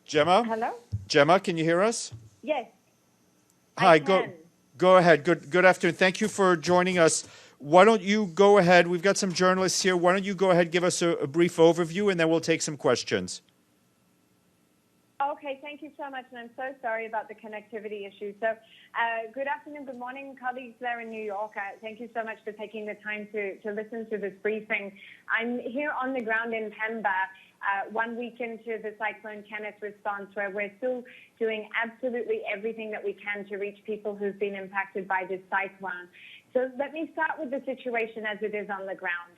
Gemma? Hello? Gemma, can you hear us? Yes. Hi, I can. go ahead. Good afternoon. Thank you for joining us. Why don't you go ahead? We've got some journalists here. Why don't you go ahead, give us a brief overview, and then we'll take some questions. Okay, thank you so much, and I'm so sorry about the connectivity issue. So, good afternoon, good morning, colleagues there in New York. Thank you so much for taking the time to listen to this briefing. I'm here on the ground in Pemba, 1 week into the Cyclone Kenneth response, where we're still doing absolutely everything that we can to reach people who've been impacted by this cyclone. So let me start with the situation as it is on the ground.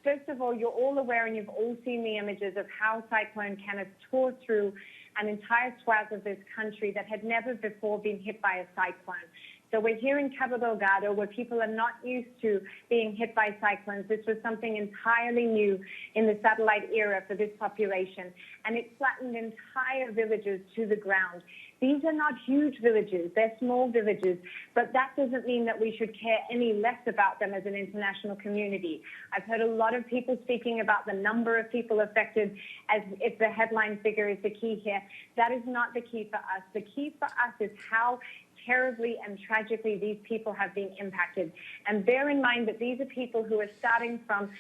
First of all, you're all aware and you've all seen the images of how Cyclone Kenneth tore through an entire swath of this country that had never before been hit by a cyclone. So we're here in Cabo Delgado, where people are not used to being hit by cyclones. This was something entirely new in the satellite era for this population, and it flattened entire villages to the ground. These are not huge villages, they're small villages, but that doesn't mean that we should care any less about them as an international community. I've heard a lot of people speaking about the number of people affected as if the headline figure is the key here. That is not the key for us. The key for us is how terribly and tragically these people have been impacted. And bear in mind that these are people who are starting from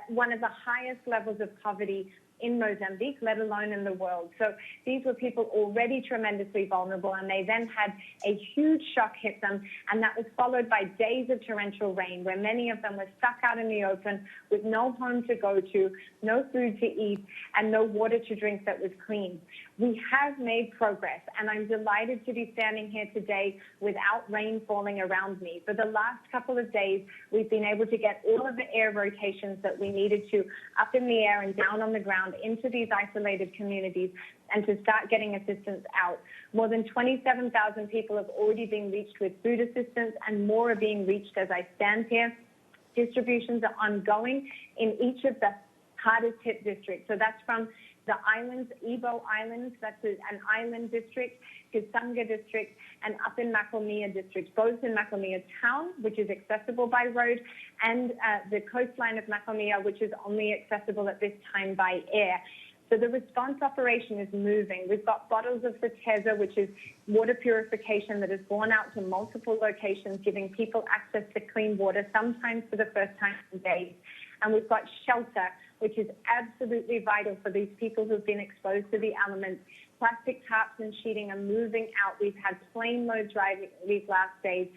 one of the highest levels of poverty in Mozambique, let alone in the world. So these were people already tremendously vulnerable, and they then had a huge shock hit them, and that was followed by days of torrential rain, where many of them were stuck out in the open with no home to go to, no food to eat, and no water to drink that was clean. We have made progress, and I'm delighted to be standing here today without rain falling around me. For the last couple of days, we've been able to get all of the air rotations that we needed to up in the air and down on the ground into these isolated communities and to start getting assistance out. More than 27,000 people have already been reached with food assistance, and more are being reached as I stand here. Distributions are ongoing in each of the hardest hit districts. So that's from the islands, Ibo Islands, that's an island district, Kisanga district, and up in Macomia district, both in Macomia town, which is accessible by road, and the coastline of Macomia, which is only accessible at this time by air. So the response operation is moving. We've got bottles of Certeza, which is water purification that has gone out to multiple locations, giving people access to clean water, sometimes for the first time in days. And we've got shelter, which is absolutely vital for these people who've been exposed to the elements. Plastic tarps and sheeting are moving out. We've had plane load driving these last days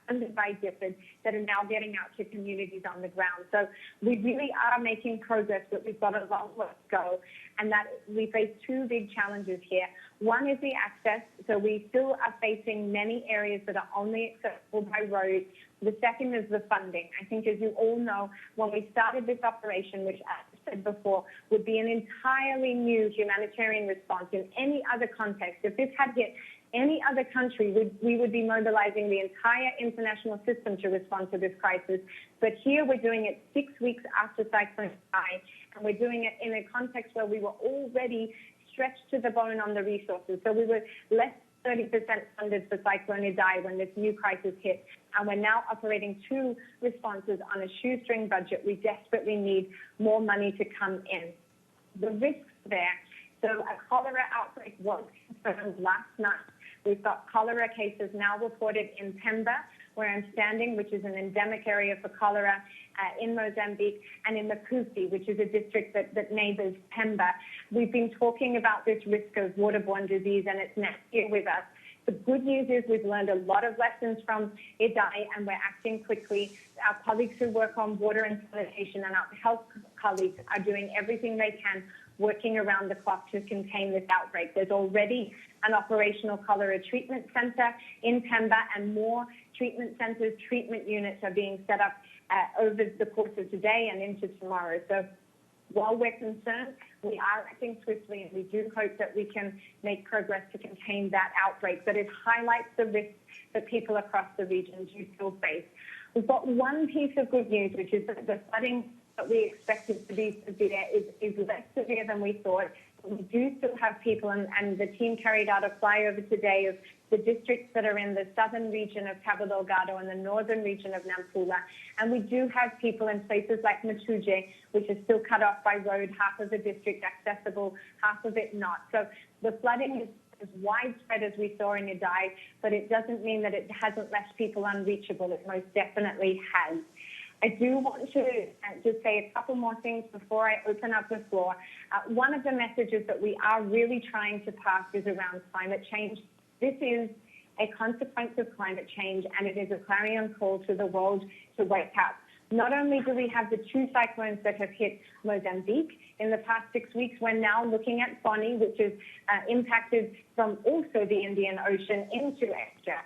funded by DFID that are now getting out to communities on the ground. So we really are making progress, but we've got a long way to go. And that we face two big challenges here. One is the access. So we still are facing many areas that are only accessible by road. The second is the funding. I think, as you all know, when we started this operation, which, as I said before, would be an entirely new humanitarian response in any other context. If this had hit any other country, we would be mobilizing the entire international system to respond to this crisis. But here we're doing it 6 weeks after Cyclone Kai, and we're doing it in a context where we were already stretched to the bone on the resources. So we were less 30% funded for Cyclone Idai when this new crisis hit, and we're now operating two responses on a shoestring budget. We desperately need more money to come in. The risks there. So a cholera outbreak was confirmed last night. We've got cholera cases now reported in Pemba, where I'm standing, which is an endemic area for cholera in Mozambique, and in Makusi, which is a district that neighbors Pemba. We've been talking about this risk of waterborne disease, and it's now here with us. The good news is we've learned a lot of lessons from Idai, and we're acting quickly. Our colleagues who work on water and sanitation and our health colleagues are doing everything they can, working around the clock to contain this outbreak. There's already an operational cholera treatment center in Pemba, and more treatment centers, treatment units are being set up over the course of today and into tomorrow. So while we're concerned, we are acting swiftly, and we do hope that we can make progress to contain that outbreak. But it highlights the risks that people across the region do still face. We've got one piece of good news, which is that the flooding that we expected to be severe is less severe than we thought. We do still have people, and the team carried out a flyover today of the districts that are in the southern region of Cabo Delgado and the northern region of Nampula. And we do have people in places like Matuje, which is still cut off by road, half of the district accessible, half of it not. So the flooding is as widespread as we saw in Idai, but it doesn't mean that it hasn't left people unreachable. It most definitely has. I do want to just say a couple more things before I open up the floor. One of the messages that we are really trying to pass is around climate change. This is a consequence of climate change, and it is a clarion call to the world to wake up. Not only do we have the 2 cyclones that have hit Mozambique in the past 6 weeks, we're now looking at Bonnie, which is impacted from also the Indian Ocean into Asia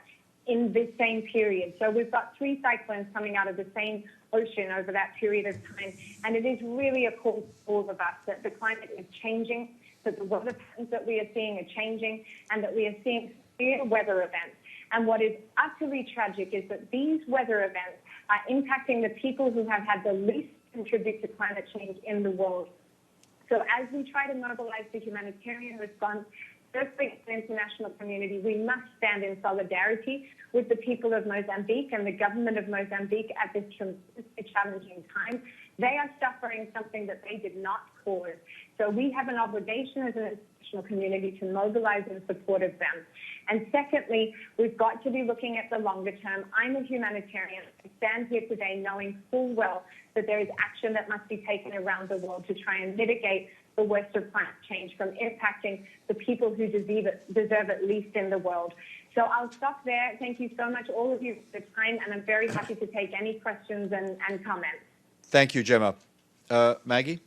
in this same period. So we've got 3 cyclones coming out of the same ocean over that period of time. And it is really a call to all of us that the climate is changing, that the weather patterns that we are seeing are changing, and that we are seeing severe weather events. And what is utterly tragic is that these weather events are impacting the people who have had the least to contribute to climate change in the world. So as we try to mobilize the humanitarian response, firstly, the international community, we must stand in solidarity with the people of Mozambique and the government of Mozambique at this challenging time. They are suffering something that they did not cause. So we have an obligation as an international community to mobilize in support of them. And secondly, we've got to be looking at the longer term. I'm a humanitarian. I stand here today knowing full well that there is action that must be taken around the world to try and mitigate the worst of climate change from impacting the people who deserve it least in the world. So I'll stop there. Thank you so much, all of you, for the time, and I'm very happy to take any questions and comments. Thank you, Gemma. Maggie?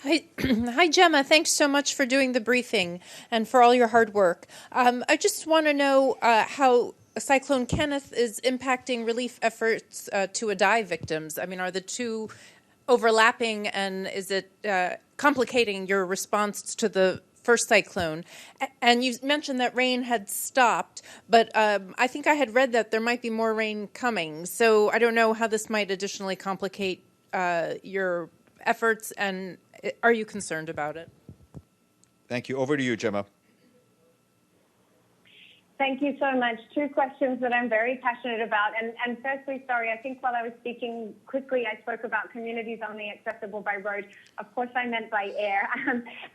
Hi, Gemma. Thanks so much for doing the briefing and for all your hard work. I just want to know how Cyclone Kenneth is impacting relief efforts to Idai victims. I mean, are the two overlapping, and is it complicating your response to the first cyclone? And you mentioned that rain had stopped, but I think I had read that there might be more rain coming. So I don't know how this might additionally complicate your efforts, and are you concerned about it? Thank you. Over to you, Gemma. Thank you so much. 2 questions that I'm very passionate about. And firstly, sorry, I think while I was speaking quickly, I spoke about communities only accessible by road. Of course, I meant by air.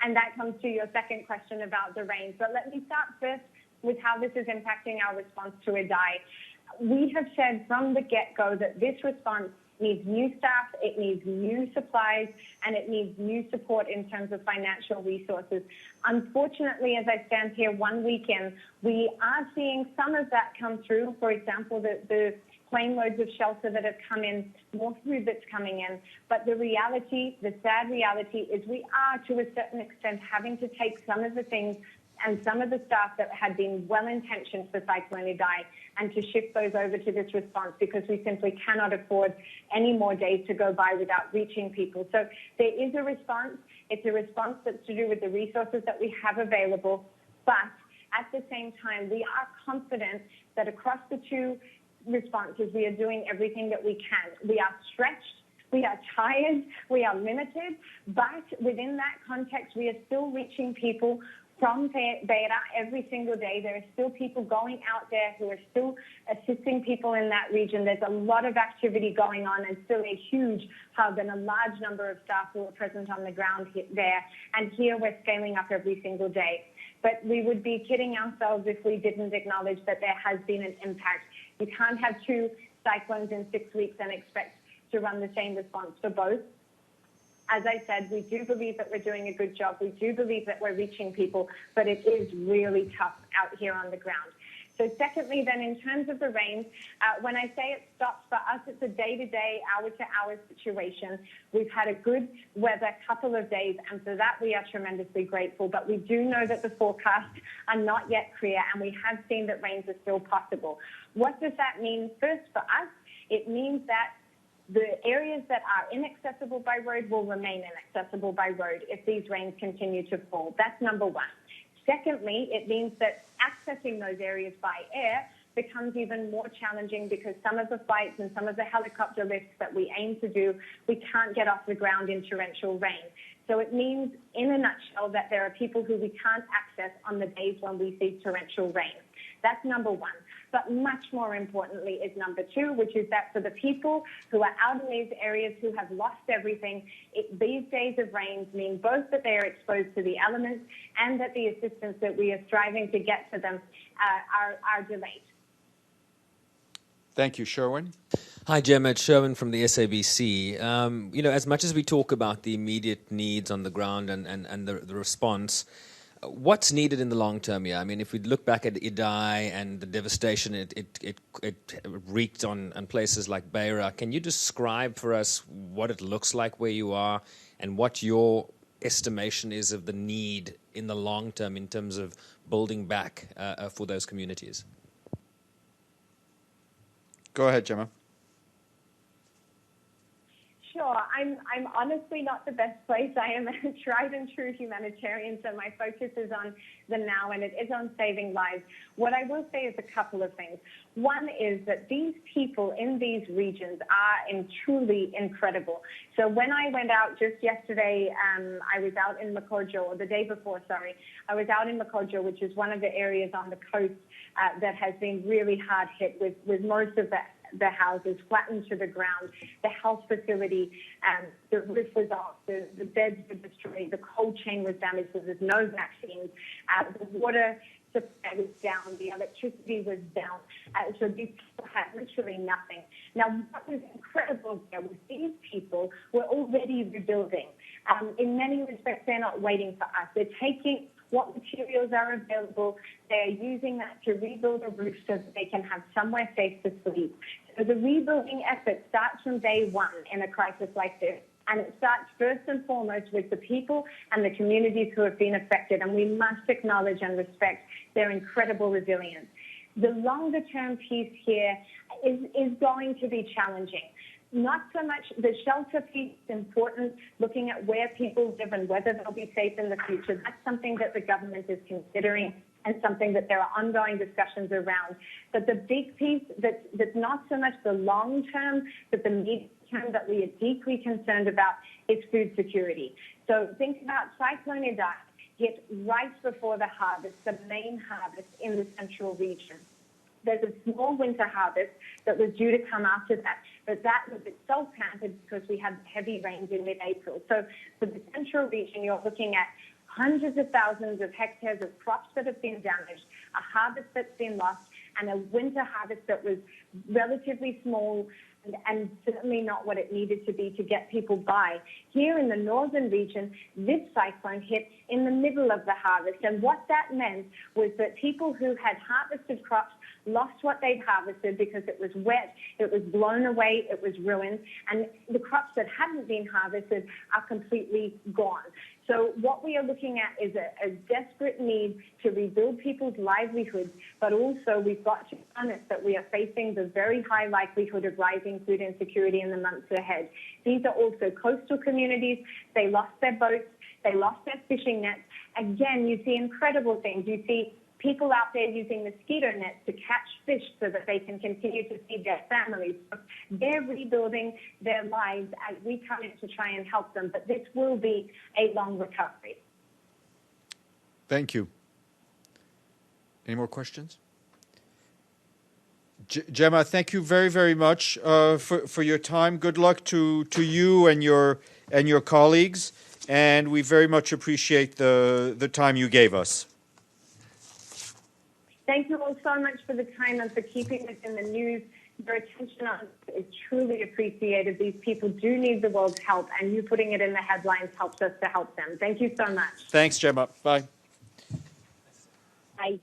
And that comes to your second question about the rain. But let me start first with how this is impacting our response to Idai. We have said from the get-go that this response needs new staff, it needs new supplies, and it needs new support in terms of financial resources. Unfortunately, as I stand here 1 week in, we are seeing some of that come through. For example, the plane loads of shelter that have come in, more food that's coming in. But the reality, the sad reality, is we are, to a certain extent, having to take some of the things and some of the staff that had been well-intentioned for Cyclone Idai and to shift those over to this response because we simply cannot afford any more days to go by without reaching people. So there is a response. It's a response that's to do with the resources that we have available. But at the same time, we are confident that across the 2 responses, we are doing everything that we can. We are stretched. We are tired. We are limited. But within that context, we are still reaching people from Beira every single day. There are still people going out there who are still assisting people in that region. There's a lot of activity going on and still a huge hub and a large number of staff who are present on the ground there. And here we're scaling up every single day. But we would be kidding ourselves if we didn't acknowledge that there has been an impact. You can't have 2 cyclones in 6 weeks and expect to run the same response for both. As I said, we do believe that we're doing a good job. We do believe that we're reaching people, but it is really tough out here on the ground. So secondly, then, in terms of the rain, when I say it stops, for us, it's a day-to-day, hour-to-hour situation. We've had a good weather couple of days, and for that we are tremendously grateful. But we do know that the forecasts are not yet clear, and we have seen that rains are still possible. What does that mean? First, for us, it means that the areas that are inaccessible by road will remain inaccessible by road if these rains continue to fall. That's number 1. Secondly, it means that accessing those areas by air becomes even more challenging because some of the flights and some of the helicopter lifts that we aim to do, we can't get off the ground in torrential rain. So it means, in a nutshell, that there are people who we can't access on the days when we see torrential rain. That's number one. But much more importantly is number two, which is that for the people who are out in these areas who have lost everything, these days of rains mean both that they are exposed to the elements and that the assistance that we are striving to get to them are delayed. Thank you. Chervin? Hi, Gemma Chervin from the SABC. As much as we talk about the immediate needs on the ground and the response, what's needed in the long term here? I mean, if we look back at Idai and the devastation it wreaked on places like Beira, can you describe for us what it looks like where you are and what your estimation is of the need in the long term in terms of building back for those communities? Go ahead, Gemma. Sure. I'm honestly not the best place. I am a tried and true humanitarian, so my focus is on the now, and it is on saving lives. What I will say is a couple of things. One is that these people in these regions are truly incredible. So when I went out just yesterday, I was out in Makojo, or the day before, sorry. I was out in Makojo, which is one of the areas on the coast that has been really hard hit with most of the houses flattened to the ground, the health facility, the roof was off, the beds were destroyed, the cold chain was damaged, so there's no vaccines, the water supply was down, the electricity was down, so these people had literally nothing. Now, what was incredible there was these people were already rebuilding. In many respects, they're not waiting for us. They're taking what materials are available. They're using that to rebuild a roof so that they can have somewhere safe to sleep. So the rebuilding effort starts from day one in a crisis like this. And it starts first and foremost with the people and the communities who have been affected. And we must acknowledge and respect their incredible resilience. The longer term piece here is going to be challenging. Not so much the shelter piece is important, looking at where people live and whether they'll be safe in the future. That's something that the government is considering and something that there are ongoing discussions around. But the big piece that's not so much the long term, but the medium term that we are deeply concerned about is food security. So think about Cyclone Idai hit right before the harvest, the main harvest in the central region. There's a small winter harvest that was due to come after that, but that was itself hampered because we had heavy rains in mid-April. So for the central region, you're looking at hundreds of thousands of hectares of crops that have been damaged, a harvest that's been lost, and a winter harvest that was relatively small and certainly not what it needed to be to get people by. Here in the northern region, this cyclone hit in the middle of the harvest, and what that meant was that people who had harvested crops lost what they'd harvested because it was wet, it was blown away, it was ruined, and the crops that hadn't been harvested are completely gone. So what we are looking at is a desperate need to rebuild people's livelihoods, but also we've got to be honest that we are facing the very high likelihood of rising food insecurity in the months ahead. These are also coastal communities. They lost their boats. They lost their fishing nets. Again, you see incredible things. You see people out there using mosquito nets to catch fish so that they can continue to feed their families. They're rebuilding their lives as we come in to try and help them, but this will be a long recovery. Thank you. Any more questions? Gemma, thank you very, very much for your time. Good luck to you and your colleagues, and we very much appreciate the time you gave us. Thank you all so much for the time and for keeping this in the news. Your attention on it is truly appreciated. These people do need the world's help, and you putting it in the headlines helps us to help them. Thank you so much. Thanks, Gemma. Bye. Bye.